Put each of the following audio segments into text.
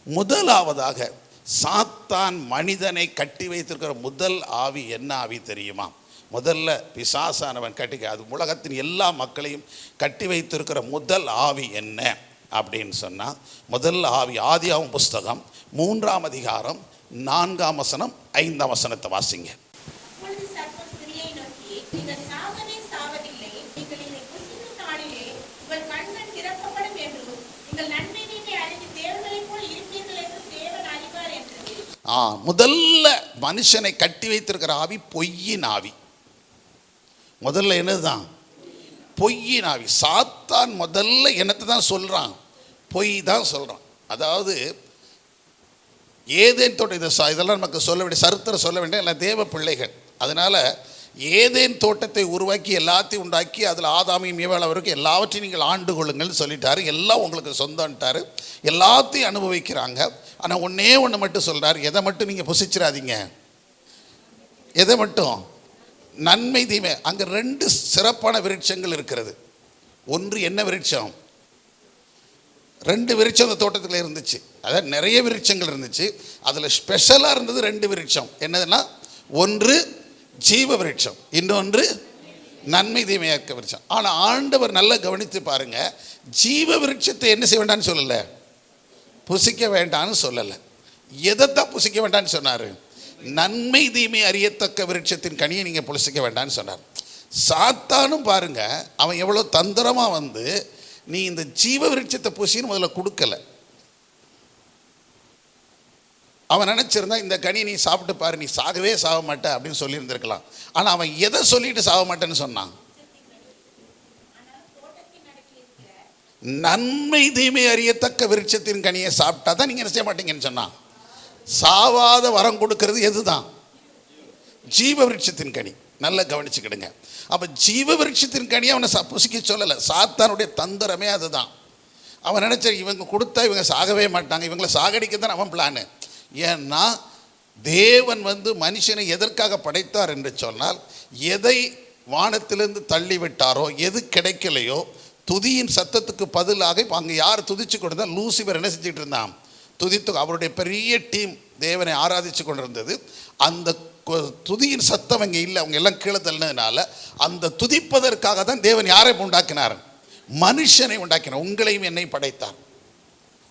முதலாவதாக சாத்தான் மனிதனை கட்டி வைத்திருக்கிற முதல் ஆவி என்ன ஆவி தெரியுமா? முதல்ல பிசாசானவன் அது உலகத்தின் எல்லா மக்களையும் கட்டி வைத்திருக்கிற முதல் ஆவி என்ன அப்படின்னு சொன்னால், முதல் ஆவி ஆதியாகமம் புஸ்தகம் 3ஆம் அதிகாரம் 4ஆம் வசனம் 5ஆம் வசனத்தை வாசிங்க. முதல்ல மனுஷனை கட்டி வைத்திருக்கிற ஆவி பொய்யின் ஆவி. முதல்ல என்னதுதான்? பொய்யின் ஆவி. சாத்தான் முதல்ல என்னத்தை தான் சொல்றான்? பொய் தான் சொல்றான். அதாவது ஏதேன் தோட்டம், இதெல்லாம் நமக்கு சொல்ல வேண்டிய சரித்திரம் சொல்ல வேண்டிய எல்லாம் தேவ பிள்ளைகள். அதனால ஏதேன் தோட்டத்தை உருவாக்கி எல்லாத்தையும் உண்டாக்கி அதில் ஆதாமையும் ஏவாள் வரைக்கும் எல்லாவற்றையும் நீங்கள் ஆண்டு கொள்ளுங்கள்னு சொல்லிட்டாரு. எல்லாம் உங்களுக்கு சொந்தம்ட்டாரு. எல்லாத்தையும் அனுபவிக்கிறாங்க. ஆனால் ஒன்றே ஒன்று மட்டும் சொல்கிறார், எதை மட்டும் நீங்கள் புசிச்சிடாதீங்க. எதை மட்டும்? நன்மை தீமை. அங்கே 2 சிறப்பான விருட்சங்கள் இருக்கிறது. ஒன்று என்ன விருட்சம்? 2 விருட்சம் அந்த தோட்டத்தில் இருந்துச்சு. அதாவது நிறைய விருட்சங்கள் இருந்துச்சு, அதில் ஸ்பெஷலாக இருந்தது 2 விருட்சம். என்னதுன்னா, ஒன்று ஜீவ விருட்சம், இன்னொன்று நன்மை தீமையாக்க விருட்சம். ஆனால் ஆண்டவர் நல்லா கவனித்து பாருங்க, ஜீவ விருட்சத்தை என்ன செய்ய வேண்டாம்னு சொல்லலை, புசிக்க வேண்டான்னு சொல்லலை. எதைத்தான் புசிக்க வேண்டான்னு சொன்னார்? நன்மை தீமை அறியத்தக்க விருட்சத்தின் கனியை நீங்கள் புசிக்க வேண்டான்னு சொன்னார். சாத்தானும் பாருங்க, அவன் எவ்வளோ தந்திரமாக வந்து நீ இந்த ஜீவ விருட்சத்தை புசின்னு முதல்ல கொடுக்கல. அவன் நினச்சிருந்தா இந்த கனி நீ சாப்பிட்டு பாரு, நீ சாகவே சாக மாட்ட அப்படின்னு சொல்லியிருந்திருக்கலாம். ஆனால் அவன் எதை சொல்லிட்டு சாக மாட்டேன்னு சொன்னான்? நன்மை தீமை அறியத்தக்க விருட்சத்தின் கனியை சாப்பிட்டா தான் நீங்கள் என்ன செய்ய மாட்டீங்கன்னு சொன்னான். சாவாத வரம் கொடுக்கறது எதுதான்? ஜீவ விருட்சத்தின் கனி. நல்லா கவனிச்சுக்கிடுங்க. அப்போ ஜீவ விருட்சத்தின் கனி அவனை புசிக்க சொல்லலை. சாத்தானுடைய தந்திரமே அதுதான். அவன் நினைச்ச இவங்க கொடுத்தா இவங்க சாகவே மாட்டாங்க, இவங்களை சாகடிக்க தான் அவன் பிளானு. ஏன்னா தேவன் வந்து மனுஷனை எதற்காக படைத்தார் என்று சொன்னால், எதை வானத்திலிருந்து தள்ளி விட்டாரோ, எது கிடைக்கலையோ, துதியின் சத்தத்துக்கு பதிலாக இப்போ அங்கே யார் துதிச்சு கொண்டு லூசிபர் என்ன செஞ்சுட்டு இருந்தான்? துதித்து அவருடைய பெரிய டீம் தேவனை ஆராதிச்சு கொண்டிருந்தது. அந்த துதியின் சத்தம் அங்கே இல்லை, அவங்க எல்லாம் கீழே தள்ளினதுனால அந்த துதிப்பதற்காக தான் தேவன் யாரை உண்டாக்கினார்? மனுஷனை உண்டாக்கினார். உங்களையும் என்னை படைத்தார்.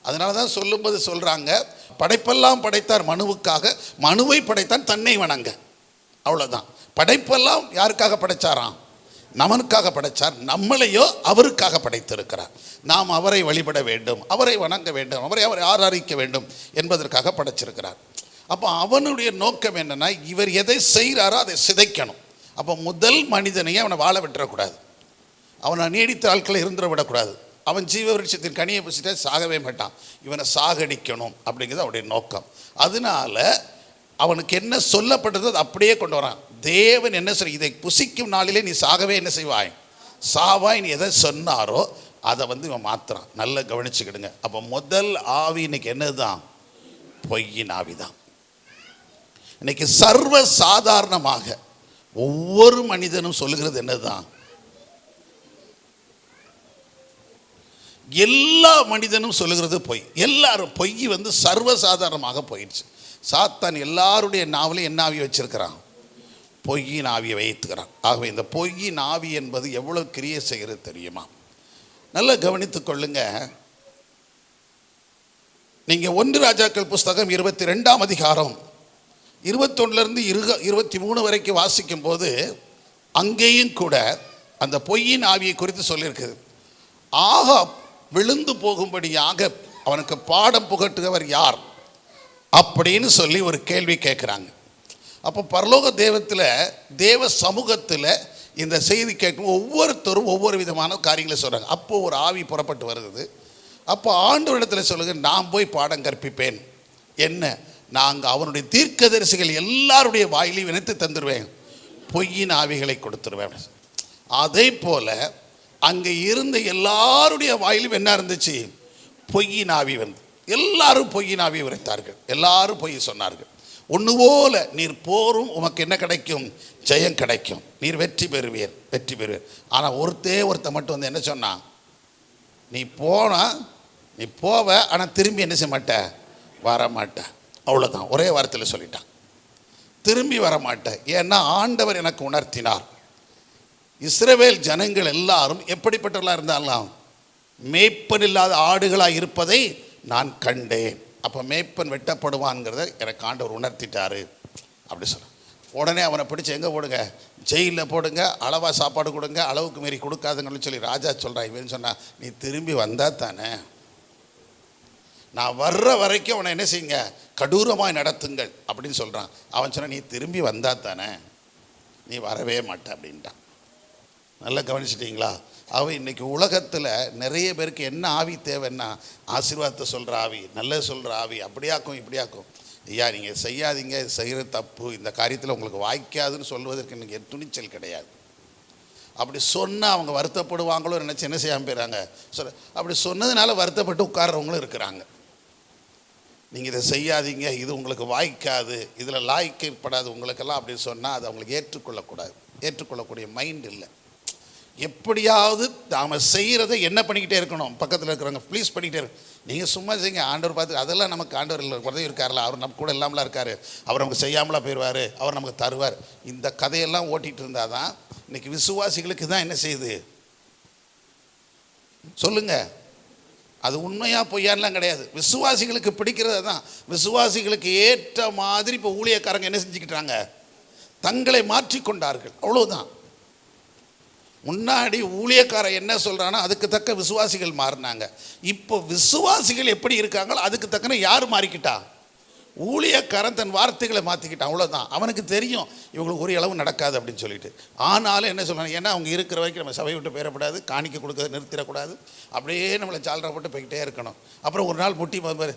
அதனால தான் சொல்லும்போது சொல்கிறாங்க, படைப்பெல்லாம் படைத்தார் மனுவுக்காக, மனுவை படைத்தான் தன்னை வணங்க. அவ்வளோதான். படைப்பெல்லாம் யாருக்காக படைச்சாராம்? நமனுக்காக படைச்சார். நம்மளையோ அவருக்காக படைத்திருக்கிறார். நாம் அவரை வழிபட வேண்டும், அவரை வணங்க வேண்டும், அவரை ஆராதிக்க வேண்டும் என்பதற்காக படைச்சிருக்கிறார். அப்போ அவனுடைய நோக்கம் என்னன்னா, இவர் எதை செய்கிறாரோ அதை சிதைக்கணும். அப்போ முதல் மனிதனையே அவனை வாழ விட்டுறக்கூடாது, அவனை நீடித்த ஆட்களை இருந்துட விடக்கூடாது. அவன் ஜீவ விருட்சத்தின் கனியை புசிட்டா சாகவே மாட்டான், இவனை சாகடிக்கணும் அப்படிங்கிறது அவனுடைய நோக்கம். அதனால அவனுக்கு என்ன சொல்லப்பட்டது அது அப்படியே கொண்டு வரான். தேவன் என்ன சொல்லி, இதை புசிக்கும் நாளிலே நீ சாகவே என்ன செய்வாய்? சாவாய். நீ எதை சொன்னாரோ அதை வந்து இவன் மாத்துறான். நல்லா கவனிச்சுக்கிடுங்க. அப்போ முதல் ஆவி இன்னைக்கு என்னதுதான்? பொய்யின் ஆவிதான். இன்னைக்கு சர்வ சாதாரணமாக ஒவ்வொரு மனிதனும் சொல்லுகிறது என்னதுதான்? எல்லா மனிதனும் சொல்லுகிறது பொய். எல்லாரும் பொய் வந்து சர்வசாதாரணமாக போயிடுச்சு. சாத்தான் எல்லாருடைய நாவலையும் என்ன ஆவி வச்சிருக்கிறான்? பொய்யின் ஆவியை வைத்துக்கிறான். ஆகவே இந்த பொய்யின் ஆவி என்பது எவ்வளோ கிரியை செய்கிறது தெரியுமா? நல்லா கவனித்துக் கொள்ளுங்க. நீங்கள் 1 ராஜாக்கள் புஸ்தகம் 22ஆம் அதிகாரம் 21லேருந்து 23 வரைக்கும் வாசிக்கும் போது அங்கேயும் கூட அந்த பொய்யின் ஆவியை குறித்து சொல்லியிருக்குது. ஆகாப் விழுந்து போகும்படியாக அவனுக்கு பாடம் புகட்டுகிறவர் யார் அப்படின்னு சொல்லி ஒரு கேள்வி கேட்குறாங்க. அப்போ பரலோக தேவ சமூகத்தில் இந்த செய்தி கேட்கும் ஒவ்வொருத்தரும் ஒவ்வொரு விதமான காரியங்களை சொல்கிறாங்க. அப்போது ஒரு ஆவி புறப்பட்டு வருது. அப்போ ஆண்டவரிடத்தில் சொல்லுங்க, நான் போய் பாடம் கற்பிப்பேன். என்ன? நாங்கள் அவனுடைய தீர்க்கதரிசிகள் எல்லாருடைய வாயிலையும் இணைத்து தந்துடுவேன், பொய்யின் ஆவிகளை கொடுத்துருவேன். அதே போல் அங்கே இருந்த எல்லாருடைய வாயிலும் என்ன இருந்துச்சு? பொய்யின் ஆவி வந்து எல்லாரும் பொய்யின் ஆவி உரைத்தார்கள். எல்லாரும் பொய் சொன்னார்கள். ஒன்று போல நீர் போரும், உமக்கு என்ன கிடைக்கும்? ஜெயம் கிடைக்கும், நீர் வெற்றி பெறுவீர். ஆனால் ஒருத்த மட்டும் வந்து என்ன சொன்னான்? நீ போனா நீ போவ, ஆனால் திரும்பி என்ன செய்ய மாட்ட? வரமாட்டேன். அவ்வளோதான், ஒரே வாரத்தில் சொல்லிட்டான். திரும்பி வரமாட்டேன். ஏன்னா ஆண்டவர் எனக்கு உணர்த்தினார். இஸ்ரவேல் ஜனங்கள் எல்லாரும் எப்படிப்பட்டவர்களாக இருந்தாலும் மேய்ப்பன் இல்லாத ஆடுகளாக இருப்பதை நான் கண்டேன். அப்போ மேய்ப்பன் வெட்டப்படுவான்ங்கிறத எனக்கு ஆண்டவர் உணர்த்திட்டாரு அப்படி சொல்ல. உடனே அவனை பிடிச்சி எங்கே போடுங்க, ஜெயிலில் போடுங்க, அளவாக சாப்பாடு கொடுங்க, அளவுக்கு மீறி கொடுக்காதுங்கன்னு சொல்லி ராஜா சொல்கிறான். இவன் சொன்னா, நீ திரும்பி வந்தால் தானே, நான் வர்ற வரைக்கும் அவனை என்ன செய்யுங்க, கடூரமாக நடத்துங்கள் அப்படின்னு சொல்கிறான். அவன் சொன்னான், நீ திரும்பி வந்தா தானே, நீ வரவே மாட்டே அப்படின்ட்டான். நல்லா கவனிச்சிட்டிங்களா? அவன் இன்றைக்கி உலகத்தில் நிறைய பேருக்கு என்ன ஆவி தேவைன்னா, ஆசீர்வாதத்தை சொல்கிற ஆவி, நல்லது சொல்கிற ஆவி, அப்படியாக்கும் இப்படியாக்கும். ஐயா நீங்கள் செய்யாதீங்க, செய்கிற தப்பு, இந்த காரியத்தில் உங்களுக்கு வாய்க்காதுன்னு சொல்வதற்கு எனக்கு துணிச்சல் கிடையாது. அப்படி சொன்னால் அவங்க வருத்தப்படுவாங்களோ நினச்சி என்ன செய்யாமல் போயிடறாங்க. அப்படி சொன்னதுனால வருத்தப்பட்டு உட்கார்றவங்களும் இருக்கிறாங்க. நீங்கள் இதை செய்யாதீங்க, இது உங்களுக்கு வாய்க்காது, இதில் லாய்க்கப்படாது உங்களுக்கெல்லாம் அப்படின்னு சொன்னால் அது அவங்களுக்கு ஏற்றுக்கொள்ளக்கூடாது. ஏற்றுக்கொள்ளக்கூடிய மைண்ட் இல்லை. எப்படியாவது நாம் செய்கிறத என்ன பண்ணிக்கிட்டே இருக்கணும், பக்கத்தில் இருக்கிறவங்க ப்ளீஸ் பண்ணிக்கிட்டே இருக்கணும். நீங்கள் சும்மா செய்யுங்க, ஆண்டவர் பார்த்து அதெல்லாம் நமக்கு ஆண்டவர் இல்லை உதவி இருக்கார்ல, அவர் நம்ம கூட இல்லாமலாம் இருக்கார், அவர் நமக்கு செய்யாமலாம் போயிடுவார், அவர் நமக்கு தருவார். இந்த கதையெல்லாம் ஓட்டிகிட்டு இருந்தால் தான் இன்றைக்கி விசுவாசிகளுக்கு தான் என்ன செய்யுது சொல்லுங்கள். அது உண்மையாக பொய்யான்லாம் கிடையாது. விசுவாசிகளுக்கு பிடிக்கிறது தான். விசுவாசிகளுக்கு ஏற்ற மாதிரி இப்போ ஊழியக்காரங்க என்ன செஞ்சுக்கிட்டாங்க, தங்களை மாற்றிக்கொண்டார்கள், அவ்வளோதான். முன்னாடி ஊழியக்காரன் என்ன சொல்கிறானோ அதுக்கு தக்க விசுவாசிகள் மாறினாங்க. இப்போ விசுவாசிகள் எப்படி இருக்காங்களோ அதுக்கு தக்கன யார் மாறிக்கிட்டா, ஊழியக்காரன் தன் வார்த்தைகளை மாற்றிக்கிட்டான், அவ்வளோதான். அவனுக்கு தெரியும் இவங்களுக்கு ஒரு அளவு நடக்காது அப்படின்னு சொல்லிட்டு. ஆனாலும் என்ன சொல்கிறாங்க, ஏன்னா அவங்க இருக்கிற வரைக்கும் நம்ம சபை விட்டு போயிடக்கூடாது, காணிக்க கொடுக்கறத நிறுத்திடக்கூடாது, அப்படியே நம்மளை சால்ரா போட்டு போய்கிட்டே இருக்கணும். அப்புறம் ஒரு நாள் முட்டி பார்ப்பார்,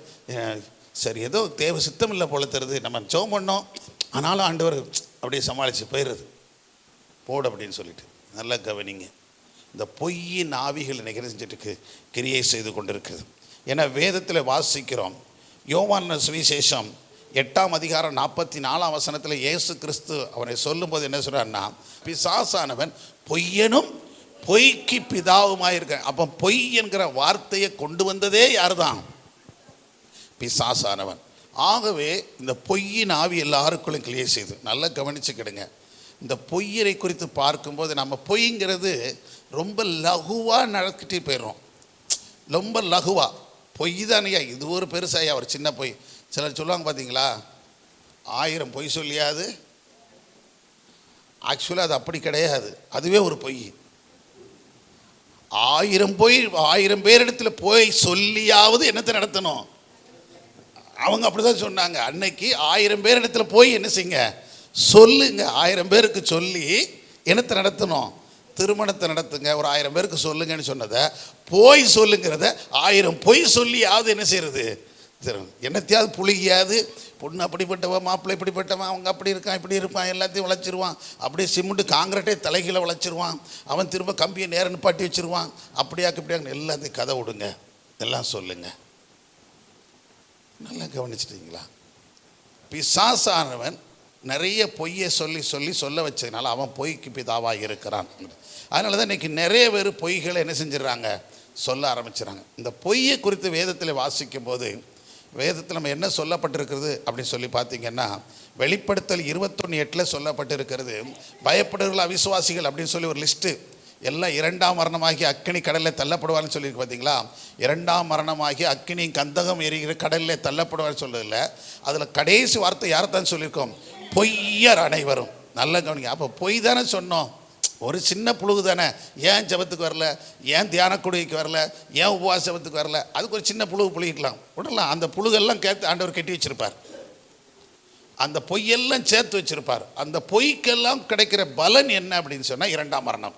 சரி ஏதோ தேவை சித்தம் இல்லை போல தருது, நம்ம ஜெபம் பண்ணோம், ஆனாலும் ஆண்டவர் அப்படியே சமாளித்து போயிடுறது போடு அப்படின்னு சொல்லிட்டு. நல்லா கவனிங்க, இந்த பொய்யின் ஆவிகள் நிகழ்ச்சி செஞ்சுட்டு கிரியை செய்து கொண்டிருக்குது. ஏன்னா வேதத்தில் வாசிக்கிறோம், யோவான் சுவிசேஷம் 8ஆம் அதிகாரம் 44ஆம் வசனத்தில் இயேசு கிறிஸ்து அவனை சொல்லும்போது என்ன சொல்கிறான்னா, பிசாசானவன் பொய்யனும் பொய்க்கு பிதாவுமாக இருக்க. அப்போ பொய் என்கிற வார்த்தையை கொண்டு வந்ததே யார் தான், பிசாசானவன். ஆகவே இந்த பொய்யின் ஆவி எல்லாருக்குள்ளும் கிளியை செய்து. நல்லா கவனிச்சுக்கிடுங்க. இந்த பொய்யரை குறித்து பார்க்கும்போது நம்ம பொய்ங்கிறது ரொம்ப லகுவாக நடக்கிட்டே போயிடுறோம். ரொம்ப லகுவா பொய் தானையா, இது ஒரு பெருசாயா ஒரு சின்ன பொய். சிலர் சொல்லுவாங்க பார்த்தீங்களா, 1000 பொய் சொல்லியாது. ஆக்சுவலாக அது அப்படி கிடையாது, அதுவே ஒரு பொய். 1000 பேரிடத்தில் போய் சொல்லியாவது என்னத்தை நடத்தணும். அவங்க அப்படி தான் சொன்னாங்க. அன்னைக்கு 1000 பேரிடத்தில் போய் என்ன செய்யுங்க, சொல்லுங்க. 1000 பேருக்கு சொல்லி என்னத்தை நடத்தணும், திருமணத்தை நடத்துங்க. ஒரு 1000 பேருக்கு சொல்லுங்கன்னு சொன்னதை போய் சொல்லுங்கிறத 1000 பொய் சொல்லியாவது என்ன செய்யறது, என்னத்தையாவது புளியாவது. பொண்ணு அப்படிப்பட்டவன், மாப்பிள்ளை இப்படிப்பட்டவன், அவங்க அப்படி இருக்கான் இப்படி இருப்பான், எல்லாத்தையும் வளைச்சிருவான். அப்படியே சிமெண்ட்டு காங்கிரீட்டே தலைகீழ வளைச்சிருவான். அவன் திரும்ப கம்பியை நேரம் நிப்பாட்டி வச்சிருவான். அப்படியாக்கு இப்படியாக்கு எல்லாத்தையும் கதை விடுங்க, எல்லாம் சொல்லுங்க. நல்லா கவனிச்சிட்டிங்களா? பிசாசானவன் நிறைய பொய்யை சொல்ல வச்சதுனால அவன் பொய்க்கு பிதாவாக இருக்கிறான். அதனால தான் இன்றைக்கி நிறைய பேர் பொய்களை என்ன செஞ்சிடறாங்க, சொல்ல ஆரம்பிச்சிடறாங்க. இந்த பொய்யை குறித்து வேதத்தில் வாசிக்கும் போது வேதத்தில் நம்ம என்ன சொல்லப்பட்டிருக்கிறது அப்படின்னு சொல்லி பார்த்தீங்கன்னா, வெளிப்படுத்தல் 21:8 சொல்லப்பட்டிருக்கிறது, பயப்படுகிற அவிசுவாசிகள் அப்படின்னு சொல்லி ஒரு லிஸ்ட்டு. எல்லாம் 2ஆம் மரணமாகி அக்கினி கடலில் தள்ளப்படுவார்னு சொல்லியிருக்கு பார்த்தீங்களா. 2ஆம் மரணமாகி அக்கினி கந்தகம் எரிகிற கடலில் தள்ளப்படுவார்னு சொல்லுதில்ல. அதில் கடைசி வார்த்தை யார்தான் சொல்லியிருக்கோம், பொய்யர் அனைவரும். நல்ல கவனிங்க. அப்போ பொய் தானே சொன்னோம், ஒரு சின்ன புழுகு தானே. ஏன் ஜபத்துக்கு வரல, ஏன் தியான குடிக்கு வரல, ஏன் உபவாச ஜபத்துக்கு வரல, அதுக்கு ஒரு சின்ன புழுகு புழுகிக்கலாம் விடலாம். அந்த புழுகெல்லாம் ஆண்டவர் கட்டி வச்சிருப்பார், அந்த பொய்யெல்லாம் சேர்த்து வச்சிருப்பார். அந்த பொய்க்கெல்லாம் கிடைக்கிற பலன் என்ன அப்படின்னு சொன்னால் 2ஆம் மரணம்.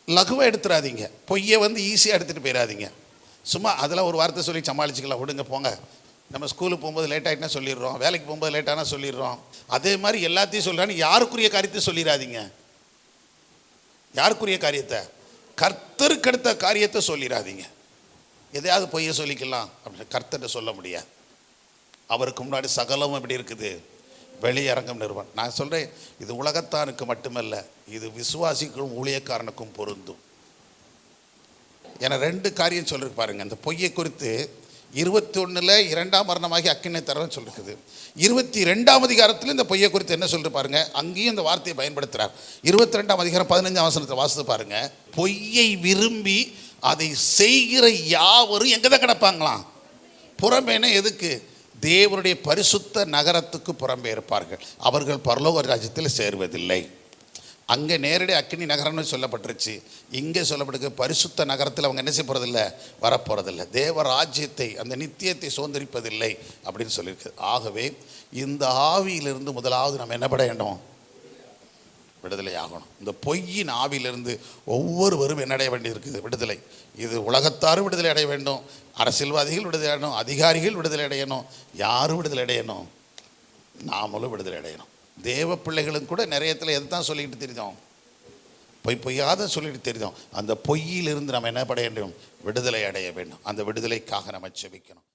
லகுவாக எடுத்துடாதீங்க, பொய்யை ஈஸியாக எடுத்துகிட்டு போயிடாதீங்க. சும்மா அதெல்லாம் ஒரு வார்த்தை சொல்லி சமாளிச்சுக்கலாம், விடுங்க போங்க. நம்ம ஸ்கூலுக்கு போகும்போது லேட் ஆகிட்டுனா சொல்லிடுறோம், வேலைக்கு போகும்போது லேட்டானா சொல்லிடுறோம். அதே மாதிரி எல்லாத்தையும் சொல்கிறான்னு யாருக்குரிய காரியத்தை சொல்லிடாதீங்க. யாருக்குரிய காரியத்தை, கர்த்தருக்கு எடுத்த காரியத்தை சொல்லிடாதீங்க. எதையாவது பொய்யை சொல்லிக்கலாம் அப்படின்னு கர்த்தர்கிட்ட சொல்ல முடியாது. அவருக்கு முன்னாடி சகலம் எப்படி இருக்குது, வெளியரங்கம் நிறுவனம். நான் சொல்கிறேன், இது உலகத்தானுக்கு மட்டுமல்ல, இது விசுவாசிக்கும் ஊழியக்காரனுக்கும் பொருந்தும். ஏன்னா 2 காரியம் சொல்லிருக்கு பாருங்க. இந்த பொய்யை குறித்து 21 2ஆம் மரணமாகி அக்கினை தரன்னு சொல்லிருக்குது. 22ஆம் அதிகாரத்தில் இந்த பொய்யை குறித்து என்ன சொல்லிட்டு பாருங்க. அங்கேயும் இந்த வார்த்தையை பயன்படுத்துகிறார். 22ஆம் அதிகாரம் 15ஆம் வசனத்தை வாசித்து பாருங்க. பொய்யை விரும்பி அதை செய்கிற யாவரும் எங்கே தான் கிடப்பாங்களாம்? புறம்பேன. எதுக்கு? தேவனுடைய பரிசுத்த நகரத்துக்கு புறம்பே இருப்பார்கள். அவர்கள் பரலோக ராஜ்யத்தில் சேருவதில்லை. அங்கே நேரடி அக்கினி நகரம்னு சொல்லப்பட்டுருச்சு. இங்கே சொல்லப்பட்டிருக்கு பரிசுத்த நகரத்தில் அவங்க என்ன செய்ய போகிறதில்ல, வரப்போகிறதில்லை. தேவ ராஜ்யத்தை, அந்த நித்தியத்தை சுதந்திரிப்பதில்லை அப்படின்னு சொல்லியிருக்கு. ஆகவே இந்த ஆவியிலிருந்து முதலாவது நம்ம என்ன பண்ண வேண்டும்? விடுதலை ஆகணும். இந்த பொய்யின் ஆவியிலிருந்து ஒவ்வொருவரும் என்ன அடைய வேண்டியிருக்குது? விடுதலை. இது உலகத்தாரும் விடுதலை அடைய வேண்டும், அரசியல்வாதிகள் விடுதலை அடையணும், அதிகாரிகள் விடுதலை அடையணும். யாரும் விடுதலை அடையணும்? நாமளும் விடுதலை அடையணும். தேவ பிள்ளைகளும் கூட நிறையத்தில் எது தான் சொல்லிக்கிட்டு தெரிஞ்சோம்? பொய்யாத சொல்லிட்டு தெரிஞ்சோம். அந்த பொய்யிலிருந்து நம்ம என்ன படைய வேண்டும்? விடுதலை அடைய வேண்டும். அந்த விடுதலைக்காக நம்ம ஜெபிக்கணும்.